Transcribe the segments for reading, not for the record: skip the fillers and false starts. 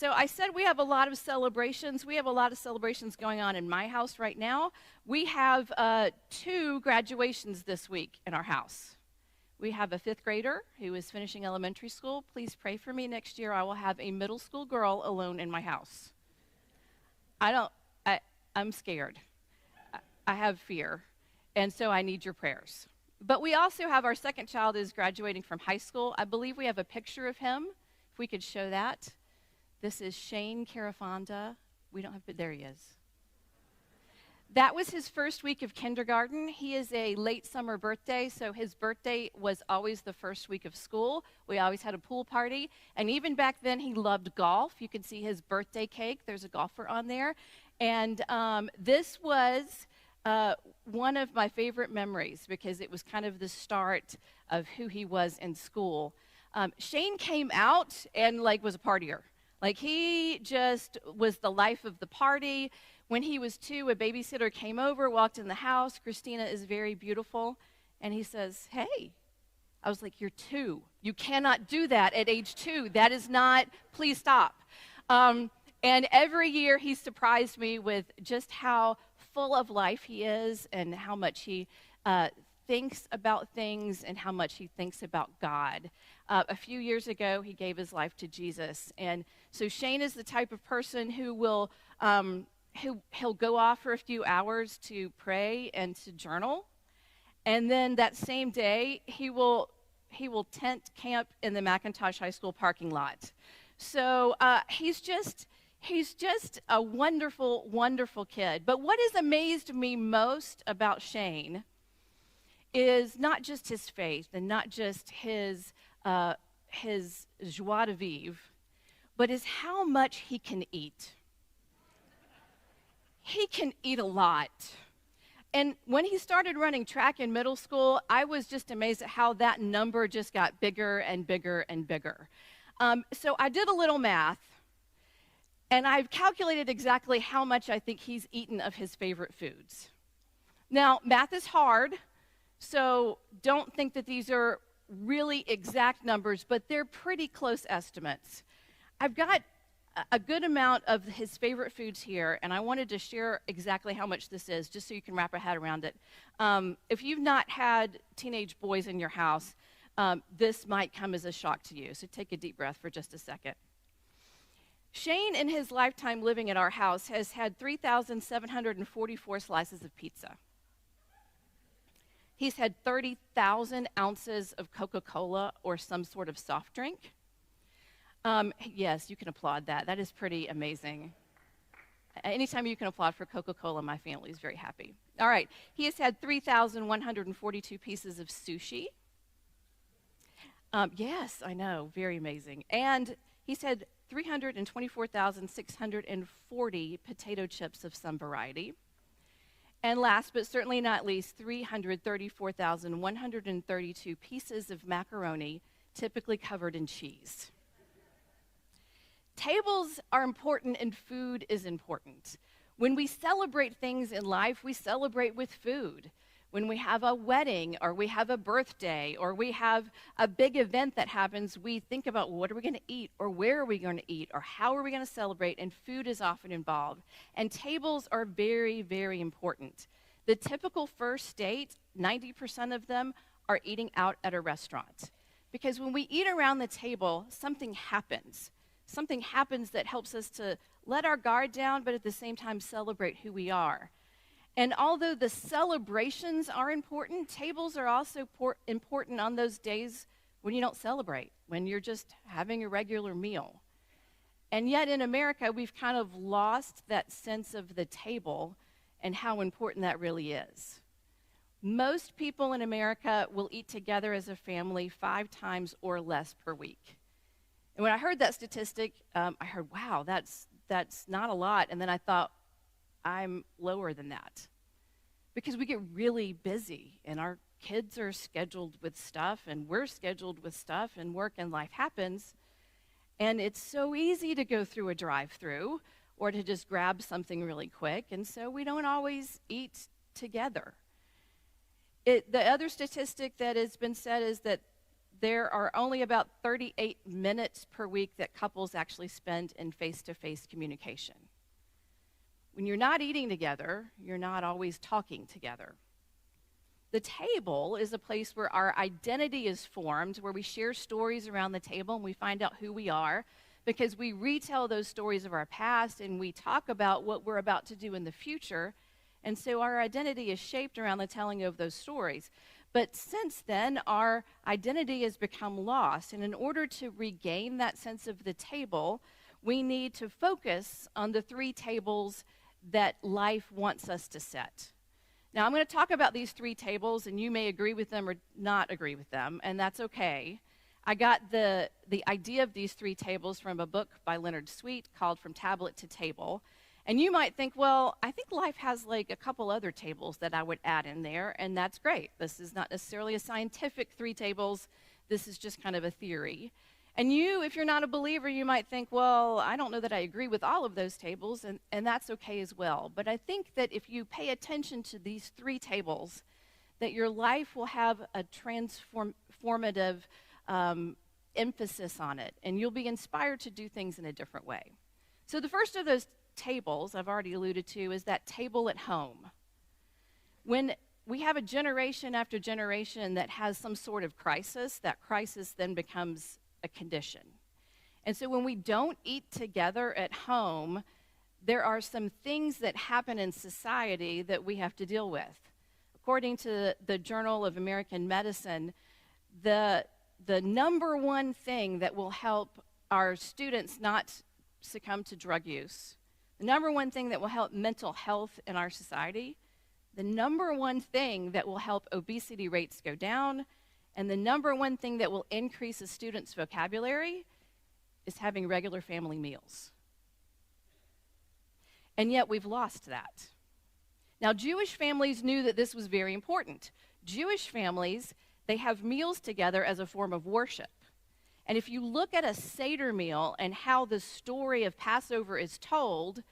So I said we have a lot of celebrations. We have a lot of celebrations going on in my house right now. We have 2 graduations this week in our house. We have a 5th grader who is finishing elementary school. Please pray for me. Next year I will have a middle school girl alone in my house. I'm scared. I have fear, and so I need your prayers. But we also have our 2nd child is graduating from high school. I believe we have a picture of him, if we could show that. This is Shane Carafonda. We don't have, but there he is. That was his first week of kindergarten. He is a late summer birthday, so his birthday was always the first week of school. We always had a pool party, and even back then he loved golf. You can see his birthday cake. There's a golfer on there. And this was one of my favorite memories because it was kind of the start of who he was in school. Shane came out and was a partier. He just was the life of the party. When he was 2, a babysitter came over, walked in the house. Christina is very beautiful. And he says, "Hey." I was like, "You're 2. You cannot do that at age 2. That is not, please stop." And every year he surprised me with just how full of life he is and how much he thinks about things and how much he thinks about God. A few years ago, he gave his life to Jesus. And so Shane is the type of person who will, he'll go off for a few hours to pray and to journal. And then that same day, he will tent camp in the McIntosh High School parking lot. So he's just a wonderful, wonderful kid. But what has amazed me most about Shane is not just his faith and not just his joie de vivre, but is how much he can eat. He can eat a lot. And when he started running track in middle school, I was just amazed at how that number just got bigger and bigger and bigger. So I did a little math, and I've calculated exactly how much I think he's eaten of his favorite foods. Now, math is hard, so don't think that these are really exact numbers, but they're pretty close estimates. I've got a good amount of his favorite foods here, and I wanted to share exactly how much this is, just so you can wrap your head around it. If you've not had teenage boys in your house, this might come as a shock to you, so take a deep breath for just a second. Shane, in his lifetime living at our house, has had 3,744 slices of pizza. He's had 30,000 ounces of Coca-Cola or some sort of soft drink. Yes, you can applaud that. That is pretty amazing. Anytime you can applaud for Coca-Cola, my family is very happy. All right, he has had 3,142 pieces of sushi. Yes, I know, very amazing. And he's had 324,640 potato chips of some variety. And last but certainly not least, 334,132 pieces of macaroni, typically covered in cheese. Tables are important and food is important. When we celebrate things in life, we celebrate with food. When we have a wedding or we have a birthday or we have a big event that happens, we think about what are we going to eat or where are we going to eat or how are we going to celebrate, and food is often involved. And tables are very, very important. The typical first date, 90% of them are eating out at a restaurant. Because when we eat around the table, something happens. Something happens that helps us to let our guard down, but at the same time celebrate who we are. And although the celebrations are important, tables are also important on those days when you don't celebrate, when you're just having a regular meal. And yet in America, we've kind of lost that sense of the table and how important that really is. Most people in America will eat together as a family 5 times or less per week. And when I heard that statistic, I heard, wow, that's not a lot. And then I thought, I'm lower than that. Because we get really busy, and our kids are scheduled with stuff, and we're scheduled with stuff, and work and life happens. And it's so easy to go through a drive-through or to just grab something really quick, and so we don't always eat together. The other statistic that has been said is that there are only about 38 minutes per week that couples actually spend in face-to-face communication. When you're not eating together, you're not always talking together. The table is a place where our identity is formed, where we share stories around the table and we find out who we are, because we retell those stories of our past and we talk about what we're about to do in the future. And so our identity is shaped around the telling of those stories. But since then, our identity has become lost. And in order to regain that sense of the table, we need to focus on the 3 tables that life wants us to set. Now, I'm going to talk about these 3 tables, and you may agree with them or not agree with them, and that's okay. I got the idea of these 3 tables from a book by Leonard Sweet called From Tablet to Table. And you might think, well, I think life has like a couple other tables that I would add in there, and that's great. This is not necessarily a scientific 3 tables. This is just kind of a theory. And you, if you're not a believer, you might think, well, I don't know that I agree with all of those tables, and that's okay as well. But I think that if you pay attention to these 3 tables, that your life will have a transformative emphasis on it, and you'll be inspired to do things in a different way. So the first of those tables I've already alluded to is that table at home. When we have a generation after generation that has some sort of crisis, that crisis then becomes a condition. And so when we don't eat together at home, there are some things that happen in society that we have to deal with. According to the Journal of American Medicine, the number one thing that will help our students not succumb to drug use, the number one thing that will help mental health in our society, the number one thing that will help obesity rates go down, and the number one thing that will increase a student's vocabulary is having regular family meals. And yet we've lost that. Now, Jewish families knew that this was very important. Jewish families, they have meals together as a form of worship. And if you look at a Seder meal and how the story of Passover is told,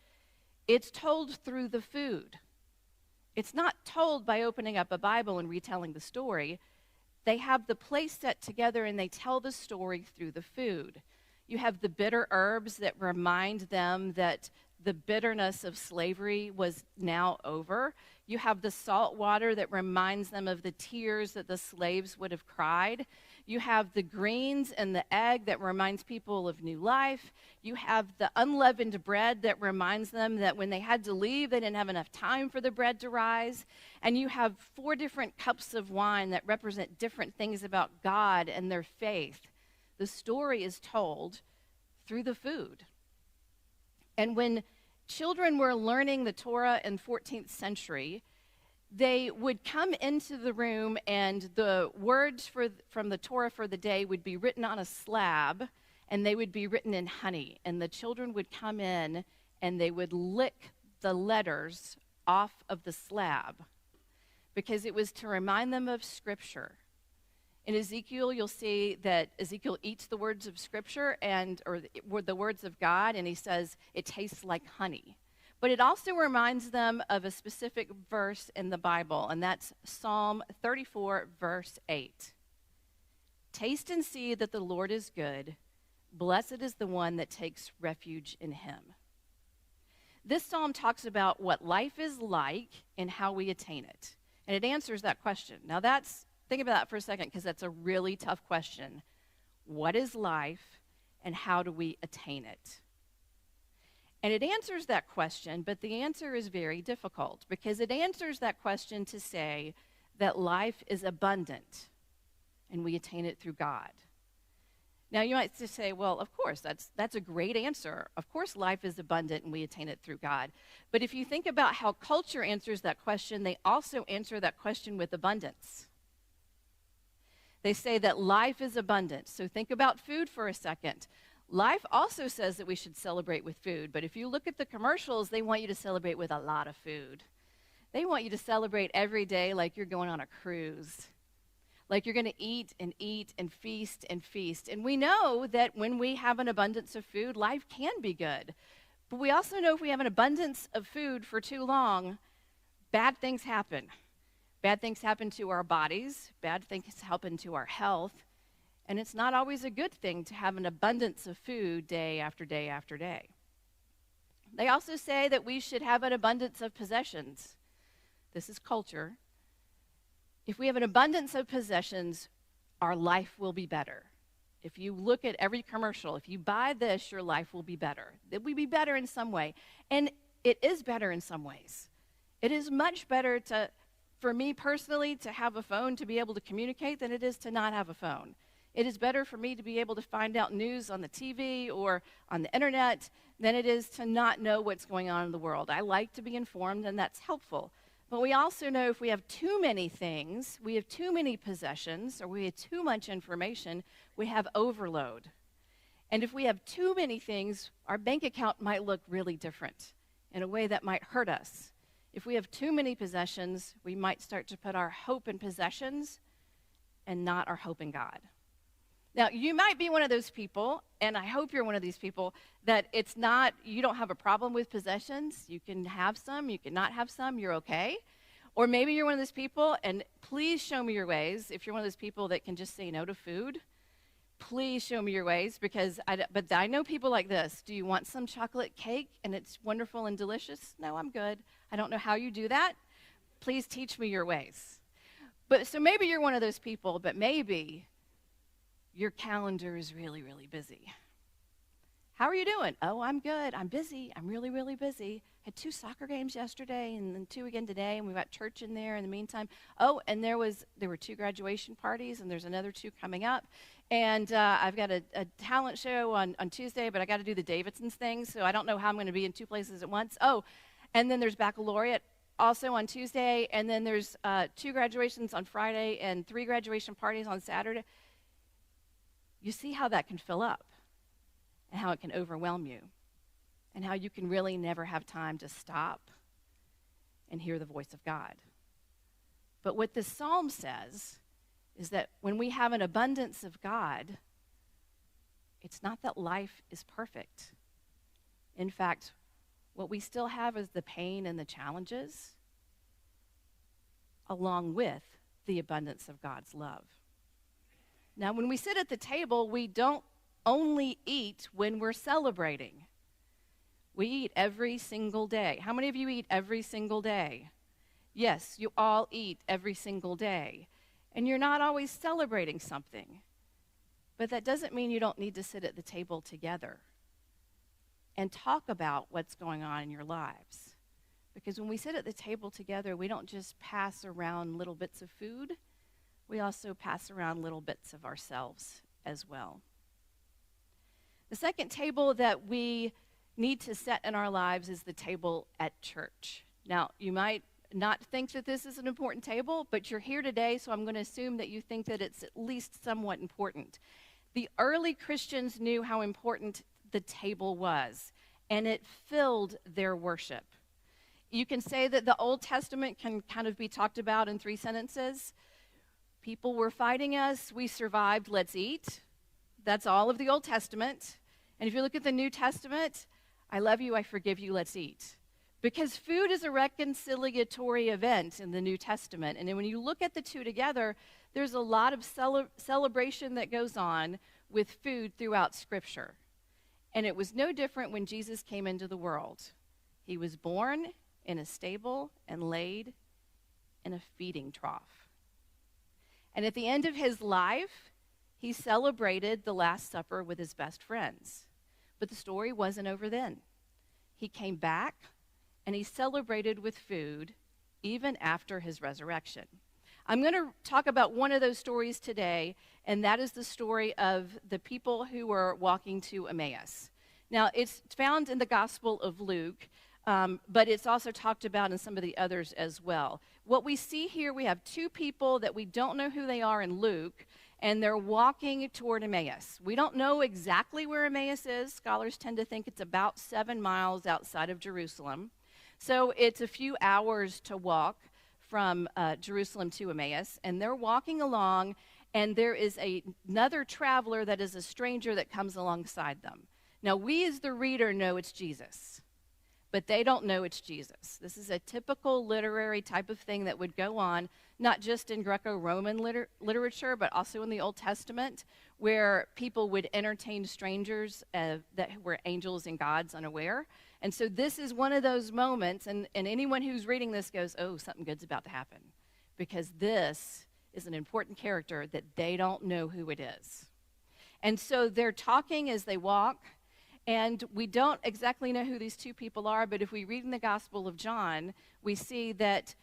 it's told through the food. It's not told by opening up a Bible and retelling the story. They have the place set together and they tell the story through the food. You have the bitter herbs that remind them that the bitterness of slavery was now over. You have the salt water that reminds them of the tears that the slaves would have cried. You have the greens and the egg that reminds people of new life. You have the unleavened bread that reminds them that when they had to leave, they didn't have enough time for the bread to rise. And you have 4 different cups of wine that represent different things about God and their faith. The story is told through the food. And when children were learning the Torah in 14th century, they would come into the room and the words from the Torah for the day would be written on a slab, and they would be written in honey. And the children would come in and they would lick the letters off of the slab because it was to remind them of Scripture. In Ezekiel, you'll see that Ezekiel eats the words of Scripture or the words of God, and he says it tastes like honey. But it also reminds them of a specific verse in the Bible, and that's Psalm 34, verse 8. Taste and see that the Lord is good. Blessed is the one that takes refuge in him. This psalm talks about what life is like and how we attain it. And it answers that question. Now think about that for a second, because that's a really tough question. What is life and how do we attain it? And it answers that question, but the answer is very difficult, because it answers that question to say that life is abundant and we attain it through God. Now, you might just say, well, of course, that's a great answer. Of course, life is abundant and we attain it through God. But if you think about how culture answers that question, they also answer that question with abundance. They say that life is abundant. So think about food for a second. Life also says that we should celebrate with food, but if you look at the commercials, they want you to celebrate with a lot of food. They want you to celebrate every day like you're going on a cruise, like you're going to eat and eat and feast and feast. And we know that when we have an abundance of food, life can be good. But we also know if we have an abundance of food for too long, bad things happen. Bad things happen to our bodies. Bad things happen to our health. And it's not always a good thing to have an abundance of food day after day after day. They also say that we should have an abundance of possessions. This is culture. If we have an abundance of possessions, our life will be better. If you look at every commercial, if you buy this, your life will be better. It will be better in some way. And it is better in some ways. It is much better for me personally, to have a phone to be able to communicate than it is to not have a phone. It is better for me to be able to find out news on the TV or on the internet than it is to not know what's going on in the world. I like to be informed, and that's helpful. But we also know if we have too many things, we have too many possessions, or we have too much information, we have overload. And if we have too many things, our bank account might look really different in a way that might hurt us. If we have too many possessions, we might start to put our hope in possessions and not our hope in God. Now, you might be one of those people, and I hope you're one of these people, that you don't have a problem with possessions. You can have some, you can not have some, you're okay. Or maybe you're one of those people, and please show me your ways. If you're one of those people that can just say no to food, please show me your ways, but I know people like this. Do you want some chocolate cake, and it's wonderful and delicious? No, I'm good. I don't know how you do that. Please teach me your ways. So maybe you're one of those people, but maybe your calendar is really, really busy. How are you doing? Oh, I'm good. I'm busy. I'm really, really busy. Had 2 soccer games yesterday and then 2 again today, and we've got church in there in the meantime. Oh, and there were 2 graduation parties, and there's another 2 coming up. And I've got a talent show on Tuesday, but I got to do the Davidsons thing, so I don't know how I'm going to be in 2 places at once. Oh, and then there's baccalaureate also on Tuesday, and then there's 2 graduations on Friday and 3 graduation parties on Saturday. You see how that can fill up and how it can overwhelm you and how you can really never have time to stop and hear the voice of God. But what this psalm says is that when we have an abundance of God, it's not that life is perfect. In fact, what we still have is the pain and the challenges along with the abundance of God's love. Now, when we sit at the table, we don't only eat when we're celebrating. We eat every single day. How many of you eat every single day? Yes, you all eat every single day. And you're not always celebrating something. But that doesn't mean you don't need to sit at the table together and talk about what's going on in your lives. Because when we sit at the table together, we don't just pass around little bits of food. We also pass around little bits of ourselves as well. The second table that we need to set in our lives is the table at church. Now, you might not think that this is an important table, but you're here today, so I'm going to assume that you think that it's at least somewhat important. The early Christians knew how important the table was, and it filled their worship. You can say that the Old Testament can kind of be talked about in 3 sentences. People were fighting us, we survived, let's eat. That's all of the Old Testament. And if you look at the New Testament, I love you, I forgive you, let's eat. Because food is a reconciliatory event in the New Testament. And then when you look at the two together, there's a lot of celebration that goes on with food throughout Scripture. And it was no different when Jesus came into the world. He was born in a stable and laid in a feeding trough. And at the end of his life, he celebrated the Last Supper with his best friends. But the story wasn't over then. He came back, and he celebrated with food even after his resurrection. I'm going to talk about one of those stories today, and that is the story of the people who were walking to Emmaus. Now, it's found in the Gospel of Luke, but it's also talked about in some of the others as well. What we see here, we have 2 people that we don't know who they are in Luke, and they're walking toward Emmaus. We don't know exactly where Emmaus is. Scholars tend to think it's about 7 miles outside of Jerusalem. So it's a few hours to walk from Jerusalem to Emmaus, and they're walking along, and there is another traveler that is a stranger that comes alongside them. Now, we as the reader know it's Jesus, but they don't know it's Jesus. This is a typical literary type of thing that would go on not just in Greco-Roman literature, but also in the Old Testament, where people would entertain strangers that were angels and gods unaware. And so this is one of those moments, and anyone who's reading this goes, oh, something good's about to happen, because this is an important character that they don't know who it is. And so they're talking as they walk, and we don't exactly know who these two people are, but if we read in the Gospel of John, we see that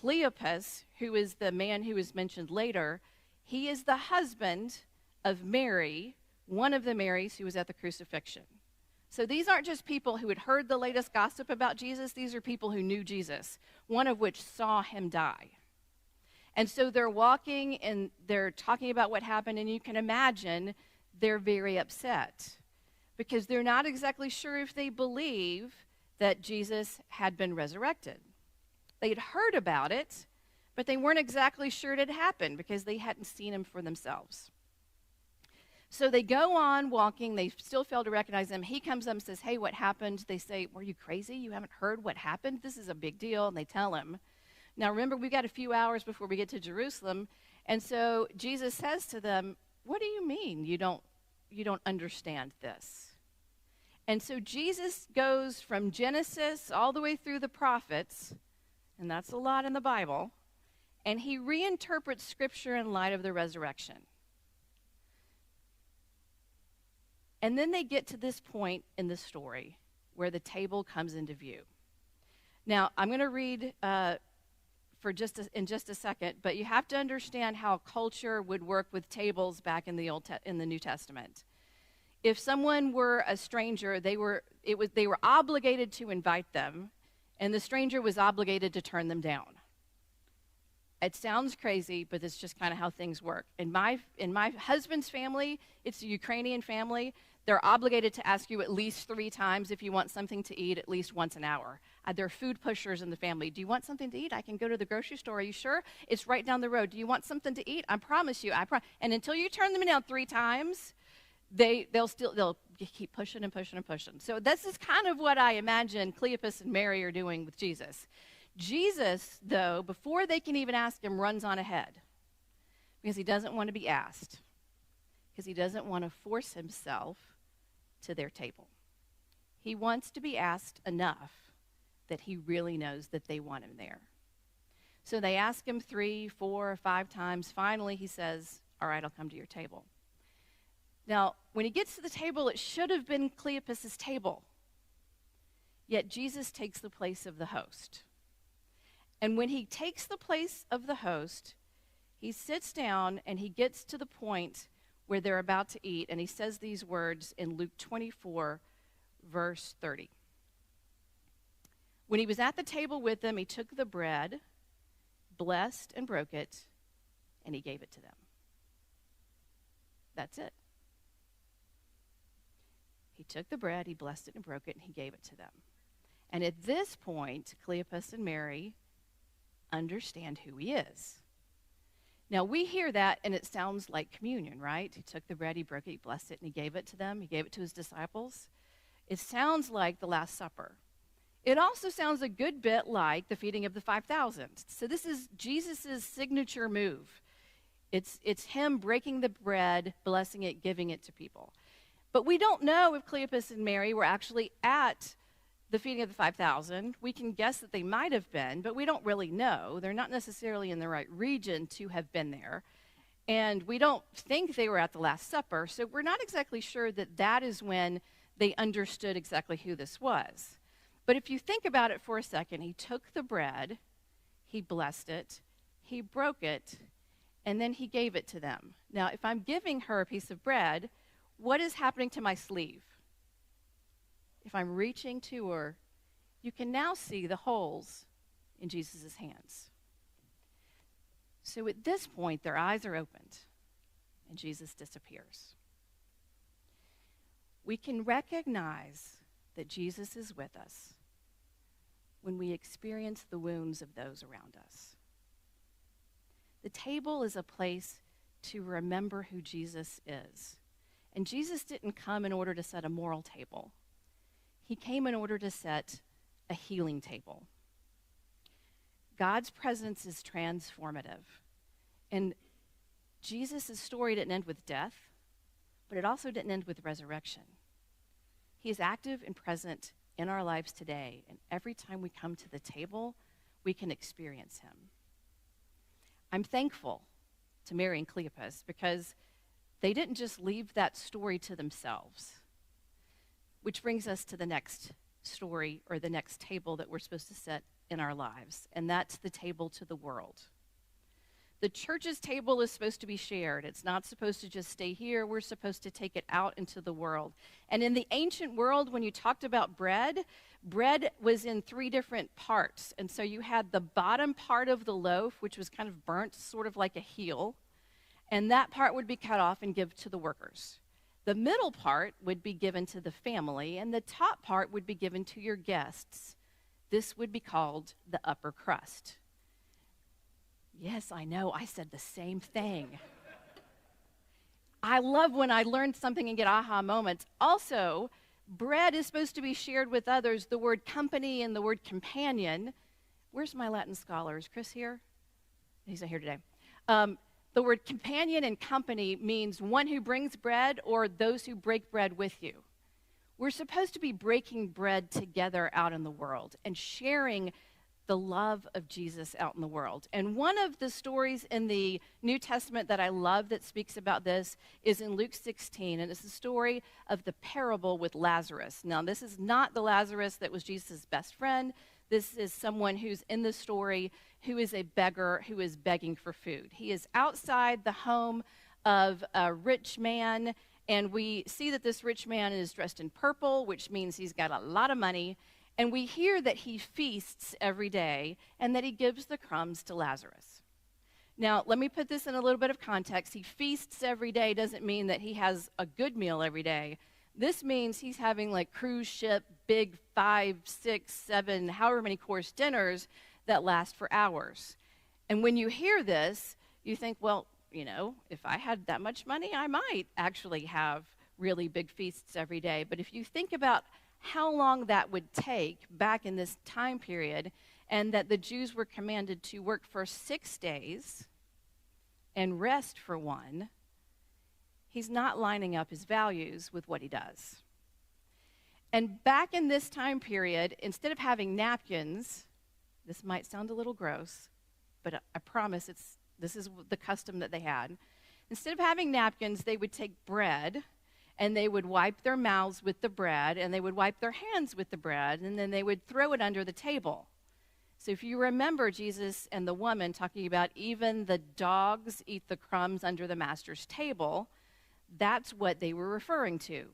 Cleopas, who is the man who is mentioned later, he is the husband of Mary, one of the Marys who was at the crucifixion. So these aren't just people who had heard the latest gossip about Jesus. These are people who knew Jesus, one of which saw him die. And so they're walking and they're talking about what happened, and you can imagine they're very upset because they're not exactly sure if they believe that Jesus had been resurrected. They had heard about it, but they weren't exactly sure it had happened because they hadn't seen him for themselves. So they go on walking. They still fail to recognize him. He comes up and says, hey, what happened? They say, were you crazy? You haven't heard what happened? This is a big deal. And they tell him. Now, remember, we've got a few hours before we get to Jerusalem. And so Jesus says to them, what do you mean you don't understand this? And so Jesus goes from Genesis all the way through the prophets, and that's a lot in the Bible, and he reinterprets Scripture in light of the resurrection. And then they get to this point in the story where the table comes into view. Now, I'm going to read in just a second, but you have to understand how culture would work with tables back in the New Testament. If someone were a stranger, they were obligated to invite them, and the stranger was obligated to turn them down. It sounds crazy, but it's just kind of how things work. In my husband's family, it's a Ukrainian family. They're obligated to ask you at least 3 times if you want something to eat at least once an hour. There are food pushers in the family. Do you want something to eat? I can go to the grocery store. Are you sure? It's right down the road. Do you want something to eat? I promise you. And until you turn them down 3 times, they'll keep pushing and pushing and pushing. So this is kind of what I imagine Cleopas and Mary are doing with Jesus. Jesus, though, before they can even ask him, runs on ahead because he doesn't want to be asked, because he doesn't want to force himself to their table. He wants to be asked enough that he really knows that they want him there. So they ask him 3, 4, 5 times. Finally, he says, all right, I'll come to your table. Now, when he gets to the table, it should have been Cleopas's table. Yet Jesus takes the place of the host. And when he takes the place of the host, he sits down and he gets to the point where they're about to eat, and he says these words in Luke 24, verse 30. When he was at the table with them, he took the bread, blessed and broke it, and he gave it to them. That's it. He took the bread, he blessed it and broke it, and he gave it to them. And at this point, Cleopas and Mary understand who he is. Now, we hear that, and it sounds like communion, right? He took the bread, he broke it, he blessed it, and he gave it to them. He gave it to his disciples. It sounds like the Last Supper. It also sounds a good bit like the feeding of the 5,000. So this is Jesus' signature move. It's him breaking the bread, blessing it, giving it to people. But we don't know if Cleopas and Mary were actually at the feeding of the 5,000. We can guess that they might have been, but we don't really know. They're not necessarily in the right region to have been there. And we don't think they were at the Last Supper, so we're not exactly sure that that is when they understood exactly who this was. But if you think about it for a second, he took the bread, he blessed it, he broke it, and then he gave it to them. Now, if I'm giving her a piece of bread, what is happening to my sleeve? If I'm reaching to her, you can now see the holes in Jesus' hands. So at this point, their eyes are opened, and Jesus disappears. We can recognize that Jesus is with us when we experience the wounds of those around us. The table is a place to remember who Jesus is. And Jesus didn't come in order to set a moral table. He came in order to set a healing table. God's presence is transformative. And Jesus' story didn't end with death, but it also didn't end with resurrection. He is active and present in our lives today, and every time we come to the table, we can experience him. I'm thankful to Mary and Cleopas because they didn't just leave that story to themselves, which brings us to the next story or the next table that we're supposed to set in our lives, and that's the table to the world. The church's table is supposed to be shared. It's not supposed to just stay here. We're supposed to take it out into the world. And in the ancient world, when you talked about bread, bread was in 3 different parts. And so you had the bottom part of the loaf, which was kind of burnt, sort of like a heel. And that part would be cut off and given to the workers. The middle part would be given to the family, and the top part would be given to your guests. This would be called the upper crust. Yes, I know, I said the same thing. I love when I learn something and get aha moments. Also, bread is supposed to be shared with others. The word company and the word companion. Where's my Latin scholar? Is Chris here? He's not here today. The word companion and company means one who brings bread or those who break bread with you. We're supposed to be breaking bread together out in the world and sharing the love of Jesus out in the world. And one of the stories in the New Testament that I love that speaks about this is in Luke 16, and it's the story of the parable with Lazarus. Now, this is not the Lazarus that was Jesus' best friend. This is someone who's in the story who is a beggar who is begging for food. He is outside the home of a rich man, and we see that this rich man is dressed in purple, which means he's got a lot of money. And we hear that he feasts every day and that he gives the crumbs to Lazarus. Now, let me put this in a little bit of context. He feasts every day doesn't mean that he has a good meal every day. This means he's having like cruise ship, big 5, 6, 7, however many course dinners that last for hours. And when you hear this, you think, well, you know, if I had that much money, I might actually have really big feasts every day. But if you think about how long that would take back in this time period, and that the Jews were commanded to work for 6 days and rest for 1, he's not lining up his values with what he does. And back in this time period, instead of having napkins, this might sound a little gross, but I promise this is the custom that they had. Instead of having napkins, they would take bread, and they would wipe their mouths with the bread, and they would wipe their hands with the bread, and then they would throw it under the table. So if you remember Jesus and the woman talking about even the dogs eat the crumbs under the master's table, that's what they were referring to.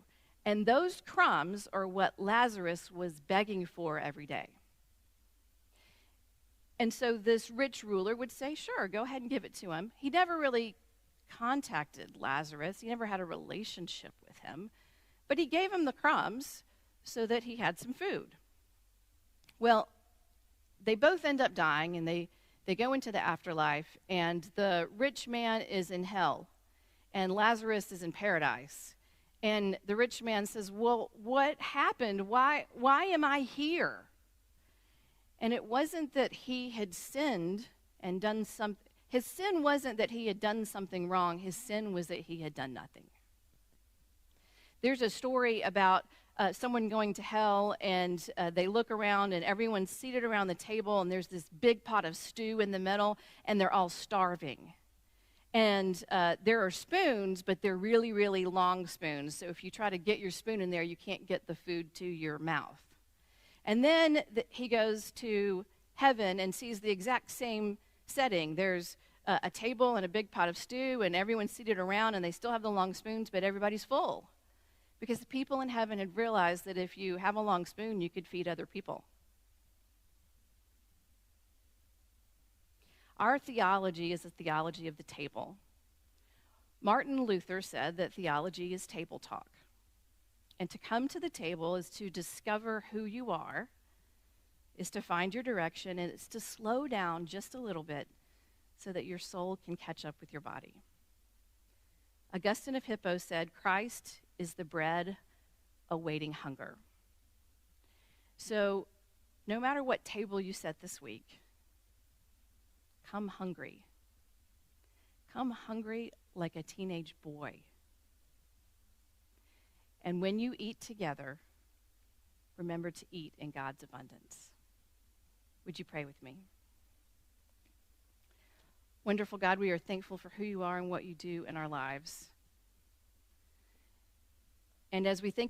And those crumbs are what Lazarus was begging for every day. And so this rich ruler would say, sure, go ahead and give it to him. He never really contacted Lazarus. He never had a relationship with him. But he gave him the crumbs so that he had some food. Well, they both end up dying, and they go into the afterlife, and the rich man is in hell, and Lazarus is in paradise. And the rich man says, well, what happened? Why am I here? And it wasn't that he had sinned and done something. His sin wasn't that he had done something wrong. His sin was that he had done nothing. There's a story about someone going to hell, and they look around, and everyone's seated around the table, and there's this big pot of stew in the middle, and they're all starving. And there are spoons, but they're really, really long spoons. So if you try to get your spoon in there, you can't get the food to your mouth. And then he goes to heaven and sees the exact same setting. There's a table and a big pot of stew, and everyone's seated around, and they still have the long spoons, but everybody's full. Because the people in heaven had realized that if you have a long spoon, you could feed other people. Our theology is a theology of the table. Martin Luther said that theology is table talk. And to come to the table is to discover who you are, is to find your direction, and it's to slow down just a little bit so that your soul can catch up with your body. Augustine of Hippo said, Christ is the bread awaiting hunger. So no matter what table you set this week, come hungry. Come hungry like a teenage boy. And when you eat together, remember to eat in God's abundance. Would you pray with me? Wonderful God, we are thankful for who you are and what you do in our lives. And as we think